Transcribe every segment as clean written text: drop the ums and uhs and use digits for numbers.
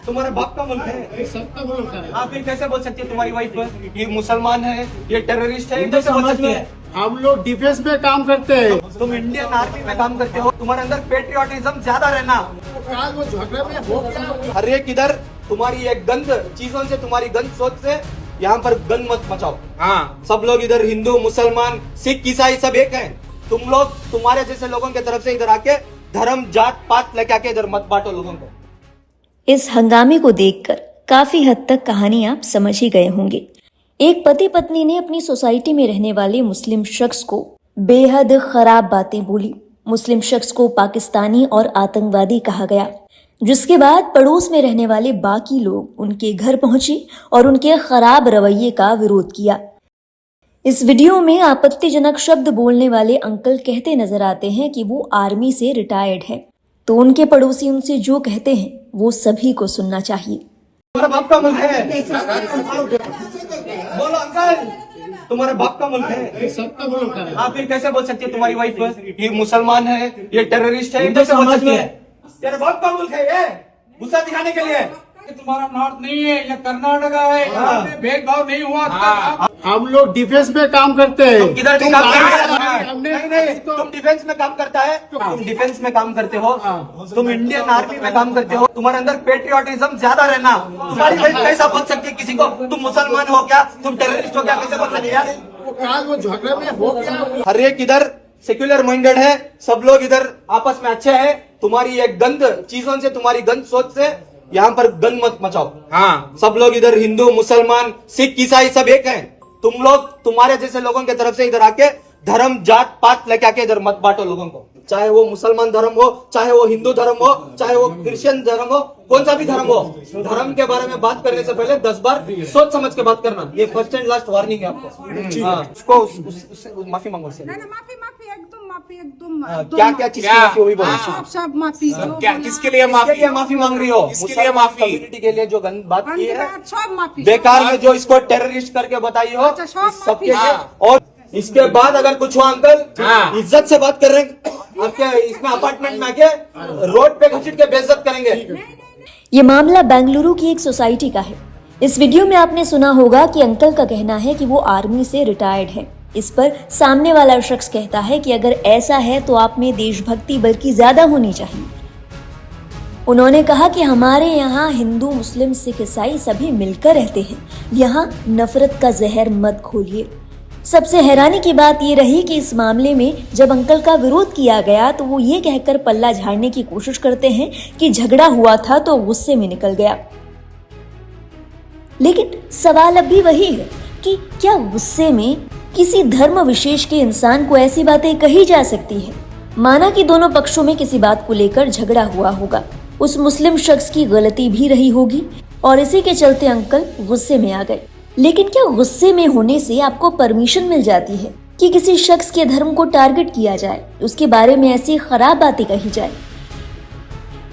तुम्हारे बाप का मुल्क है, सबका मुल्क है। आप फिर कैसे बोल सकते हैं तुम्हारी वाइफ ये मुसलमान है, ये टेररिस्ट है, कैसे बोल सकते हैं? हम लोग डिफेंस में काम करते हैं। तुम इंडियन आर्मी में काम करते हो, तुम्हारे अंदर पेट्रियोटिज्म ज्यादा रहना। आज वो झगड़े में हो गया। हर एक इधर तुम्हारी एक गंद चीजों से, तुम्हारी गंद सोच से यहाँ पर गंद मत मचाओ। हाँ, सब लोग इधर हिंदू मुसलमान सिख ईसाई सब एक हैं। तुम लोग तुम्हारे जैसे लोगों की तरफ से इधर आके धर्म जात पात लेके आके इधर मत बांटो लोगों को। इस हंगामे को देखकर काफी हद तक कहानी आप समझ ही गए होंगे। एक पति पत्नी ने अपनी सोसाइटी में रहने वाले मुस्लिम शख्स को बेहद खराब बातें बोली। मुस्लिम शख्स को पाकिस्तानी और आतंकवादी कहा गया, जिसके बाद पड़ोस में रहने वाले बाकी लोग उनके घर पहुंचे और उनके खराब रवैये का विरोध किया। इस वीडियो में आपत्तिजनक शब्द बोलने वाले अंकल कहते नजर आते हैं कि वो आर्मी से रिटायर्ड है, तो उनके पड़ोसी उनसे जो कहते हैं वो सभी को सुनना चाहिए। तुम्हारा बाप का मुल्क है, बोलो अंकल, तुम्हारे बाप का मुल्क है, सबका मुल्क है। आप फिर कैसे बोल सकते हैं तुम्हारी वाइफ ये मुसलमान है, ये टेररिस्ट है, कैसे बोल सकते हैं? तेरे बाप का मुल्क है ये, गुस्सा दिखाने के लिए। तुम्हारा नॉर्थ नहीं है, ये कर्नाटका है, यहाँ पे भेदभाव नहीं हुआ। हम लोग डिफेंस में काम करते हैं। तुम किधर भी काम हमने- नहीं नहीं, तुम डिफेंस में काम करता है, तुम डिफेंस में काम करते हो, तुम इंडियन आर्मी में काम करते हो, तुम्हारे अंदर पेट्रियोटिज्म ज्यादा रहना। तुम्हारी वाइफ कैसा बोल सकती है किसी को तुम मुसलमान हो क्या, तुम टेररिस्ट हो क्या, कैसे बोल सकती है? आज वो झगड़े में हो गया। हर एक इधर सेक्युलर माइंडेड है, सब लोग इधर आपस में अच्छे हैं। तुम्हारी एक गंद चीजों से, तुम्हारी गंद सोच से यहाँ पर गंद मत मचाओ। हाँ, सब लोग इधर हिंदू मुसलमान सिख ईसाई सब एक हैं। तुम लोग तुम्हारे जैसे लोगों की तरफ से इधर आके धर्म जात पात लेके आके इधर मत बांटो लोगों को। चाहे वो मुसलमान धर्म हो, चाहे वो हिंदू धर्म हो, चाहे वो क्रिश्चियन धर्म हो, कौन सा भी धर्म हो, धर्म के बारे में बात करने से पहले 10 बार सोच समझ के बात करना। ये फर्स्ट एंड लास्ट वार्निंग है आपको। हाँ, उसको माफी मांगो उससे। माफी एकदम क्या क्या चीज की माफी हुई बोलो। सब माफी क्या, किसके लिए माफी? माफी मांग रही हो? किसके लिए माफी? कम्युनिटी के लिए जो गंद बात की है, सब माफी बेकार में जो इसको टेररिस्ट करके बताई हो, अच्छा, सब सबके लिए। हाँ। और इसके बाद अगर कुछ हुआ अंकल, इज्जत से बात कर रहे हैं, आपके इसमें अपार्टमेंट में आके रोड पे घसीट के बेइज्जत करेंगे। ये मामला बेंगलुरु की एक सोसाइटी का है। इस वीडियो में आपने सुना होगा कि अंकल का कहना है कि वो आर्मी से रिटायर्ड है। इस पर सामने वाला शख्स कहता है कि अगर ऐसा है तो आप में देशभक्ति बल्कि ज्यादा होनी चाहिए। उन्होंने कहा कि हमारे यहाँ हिंदू मुस्लिम सिख ईसाई सभी मिलकर रहते हैं, यहाँ नफरत का जहर मत घोलिए। सबसे हैरानी की बात ये रही कि इस मामले में जब अंकल का विरोध किया गया तो वो ये कहकर पल्ला झाड़ने की कोशिश करते हैं कि झगड़ा हुआ था तो गुस्से में निकल गया। लेकिन सवाल अब भी वही है कि क्या गुस्से में किसी धर्म विशेष के इंसान को ऐसी बातें कही जा सकती है? माना कि दोनों पक्षों में किसी बात को लेकर झगड़ा हुआ होगा, उस मुस्लिम शख्स की गलती भी रही होगी और इसी के चलते अंकल गुस्से में आ गए। लेकिन क्या गुस्से में होने से आपको परमिशन मिल जाती है कि किसी शख्स के धर्म को टारगेट किया जाए, उसके बारे में ऐसी खराब बातें कही जाए?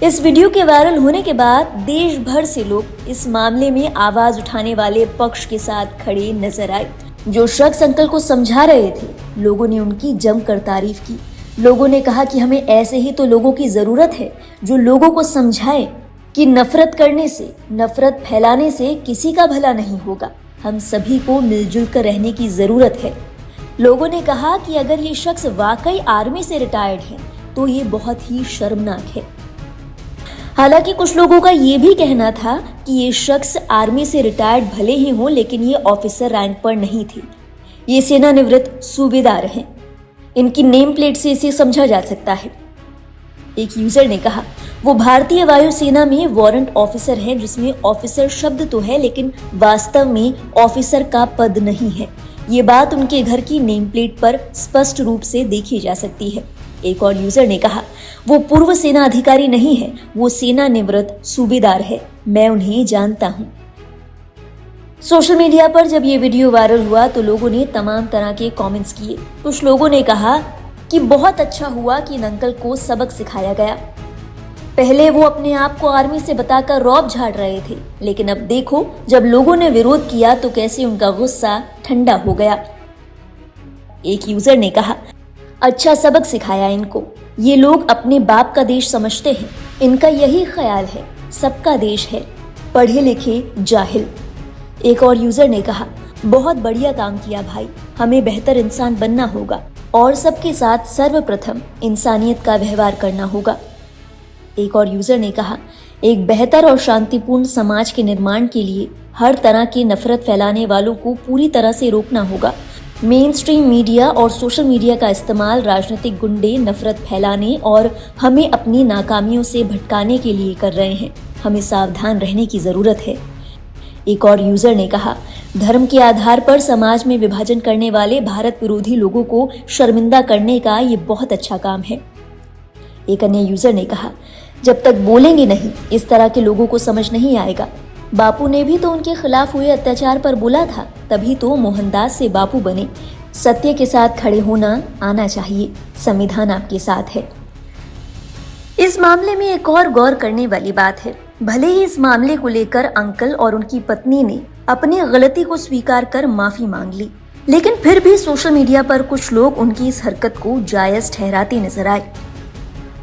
इस वीडियो के वायरल होने के बाद देश भर से लोग इस मामले में आवाज उठाने वाले पक्ष के साथ खड़े नजर आए। जो शख्स अंकल को समझा रहे थे, लोगों ने उनकी जमकर तारीफ की। लोगों ने कहा कि हमें ऐसे ही तो लोगों की जरूरत है जो लोगों को समझाए कि नफरत करने से, नफरत फैलाने से किसी का भला नहीं होगा। हम सभी को मिलजुल कर रहने की जरूरत है। लोगों ने कहा कि अगर ये शख्स वाकई आर्मी से रिटायर्ड है तो ये बहुत ही शर्मनाक है। हालांकि कुछ लोगों का ये भी कहना था कि ये शख्स आर्मी से रिटायर्ड भले ही हो, लेकिन ये ऑफिसर रैंक पर नहीं थे, ये सेवानिवृत्त सूबेदार हैं। इनकी नेम प्लेट से इसे समझा जा सकता है। एक यूजर ने कहा वो भारतीय वायुसेना में वारंट ऑफिसर है, जिसमें ऑफिसर शब्द तो है लेकिन वास्तव में ऑफिसर का पद नहीं है। ये बात उनके घर की नेम प्लेट पर स्पष्ट रूप से देखी जा सकती है। एक और यूजर ने कहा वो पूर्व सेना अधिकारी नहीं है, वो सेना निवृत्त सूबेदार है, मैं उन्हें जानता हूँ। सोशल मीडिया पर जब ये वीडियो वायरल हुआ तो लोगों ने तमाम तरह के कमेंट्स किए। कुछ लोगों ने कहा कि बहुत अच्छा हुआ कि इन अंकल को सबक सिखाया गया। पहले वो अपने आप को आर्मी से बताकर रौब झाड़ रहे थे, लेकिन अब देखो जब लोगों ने विरोध किया तो कैसे उनका गुस्सा ठंडा हो गया। एक यूजर ने कहा अच्छा सबक सिखाया इनको, ये लोग अपने बाप का देश समझते हैं, इनका यही ख्याल है, सबका देश है, पढ़े लिखे जाहिल। एक और यूजर ने कहा, बहुत बढ़िया काम किया भाई, हमें बेहतर इंसान बनना होगा और सबके साथ सर्वप्रथम इंसानियत का व्यवहार करना होगा। एक और यूजर ने कहा, एक बेहतर और शांतिपूर्ण समाज के निर्माण के लिए हर तरह की नफरत फैलाने वालों को पूरी तरह से रोकना होगा। मेन स्ट्रीम मीडिया और सोशल मीडिया का इस्तेमाल राजनीतिक गुंडे नफरत फैलाने और हमें अपनी नाकामियों से भटकाने के लिए कर रहे हैं। हमें सावधान रहने की जरूरत है। एक और यूजर ने कहा, धर्म के आधार पर समाज में विभाजन करने वाले भारत विरोधी लोगों को शर्मिंदा करने का ये बहुत अच्छा काम है। एक अन्य यूजर ने कहा, जब तक बोलेंगे नहीं इस तरह के लोगों को समझ नहीं आएगा। बापू ने भी तो उनके खिलाफ हुए अत्याचार पर बोला था, तभी तो मोहनदास से बापू बने। सत्य के साथ खड़े होना आना चाहिए, संविधान आपके साथ है। इस मामले में एक और गौर करने वाली बात है, भले ही इस मामले को लेकर अंकल और उनकी पत्नी ने अपनी गलती को स्वीकार कर माफी मांग ली, लेकिन फिर भी सोशल मीडिया पर कुछ लोग उनकी इस हरकत को जायज ठहराते नजर आए।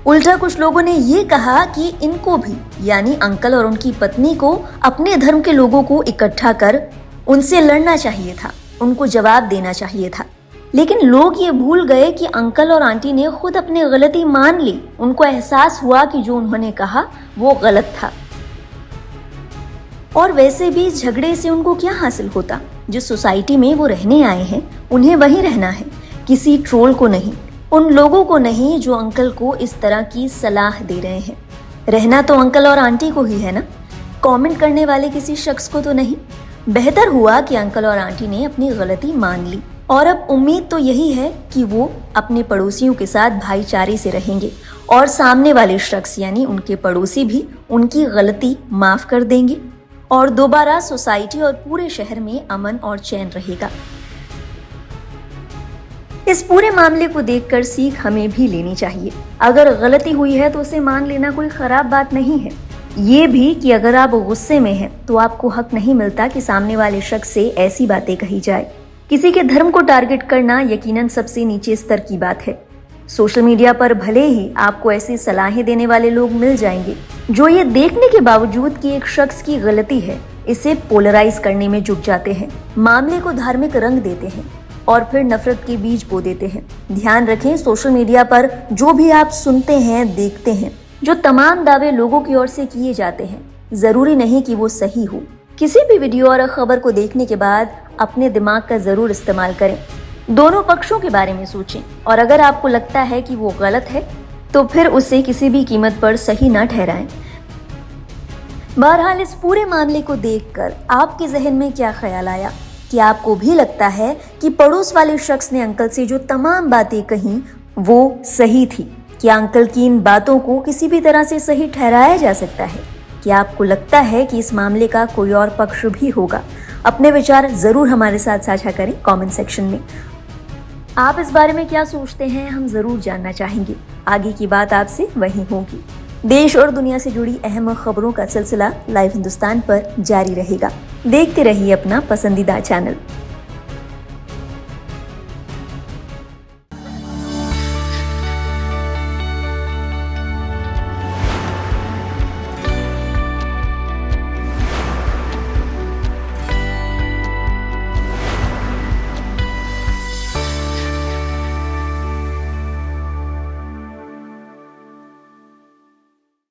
उल्टा कुछ लोगों ने ये कहा कि इनको भी, यानी अंकल और उनकी पत्नी को, अपने धर्म के लोगों को इकट्ठा कर उनसे लड़ना चाहिए था, उनको जवाब देना चाहिए था। लेकिन लोग ये भूल गए कि अंकल और आंटी ने खुद अपनी गलती मान ली। उनको एहसास हुआ कि जो उन्होंने कहा वो गलत था। और वैसे भी इस झगड़े से उनको क्या हासिल होता? जिस सोसाइटी में वो रहने आए हैं उन्हें वहीं रहना है, किसी ट्रोल को नहीं, उन लोगों को नहीं जो अंकल को इस तरह की सलाह दे रहे हैं। रहना तो अंकल और आंटी को ही है ना, कमेंट करने वाले किसी शख्स को तो नहीं। बेहतर हुआ कि अंकल और आंटी ने अपनी गलती मान ली और अब उम्मीद तो यही है कि वो अपने पड़ोसियों के साथ भाईचारे से रहेंगे और सामने वाले शख्स यानी उनके पड़ोसी भी उनकी गलती माफ कर देंगे और दोबारा सोसाइटी और पूरे शहर में अमन और चैन रहेगा। इस पूरे मामले को देखकर सीख हमें भी लेनी चाहिए। अगर गलती हुई है तो उसे मान लेना कोई खराब बात नहीं है। ये भी कि अगर आप गुस्से में हैं तो आपको हक नहीं मिलता कि सामने वाले शख्स से ऐसी बातें कही जाए। किसी के धर्म को टारगेट करना यकीनन सबसे नीचे स्तर की बात है। सोशल मीडिया पर भले ही आपको ऐसी सलाहें देने वाले लोग मिल जाएंगे जो ये देखने के बावजूद कि एक शख्स की गलती है इसे पोलराइज करने में जुट जाते हैं, मामले को धार्मिक रंग देते हैं और फिर नफरत के बीज बो देते हैं। ध्यान रखें, सोशल मीडिया पर जो भी आप सुनते हैं, देखते हैं, जो तमाम दावे लोगों की ओर से किए जाते हैं, जरूरी नहीं कि वो सही हो। किसी भी वीडियो और खबर को देखने के बाद अपने दिमाग का जरूर इस्तेमाल करें, दोनों पक्षों के बारे में सोचें और अगर आपको लगता है कि वो गलत है तो फिर उसे किसी भी कीमत पर सही न ठहराएं। बहरहाल इस पूरे मामले को देखकर आपके जहन में क्या ख्याल आया? कि आपको भी लगता है कि पड़ोस वाले शख्स ने अंकल से जो तमाम बातें कही वो सही थी? क्या अंकल की इन बातों को किसी भी तरह से सही ठहराया जा सकता है? क्या आपको लगता है कि इस मामले का कोई और पक्ष भी होगा? अपने विचार जरूर हमारे साथ साझा करें कमेंट सेक्शन में। आप इस बारे में क्या सोचते हैं हम जरूर जानना चाहेंगे। आगे की बात आपसे वहीं होगी। देश और दुनिया से जुड़ी अहम खबरों का सिलसिला लाइव हिंदुस्तान पर जारी रहेगा। देखते रहिए अपना पसंदीदा चैनल।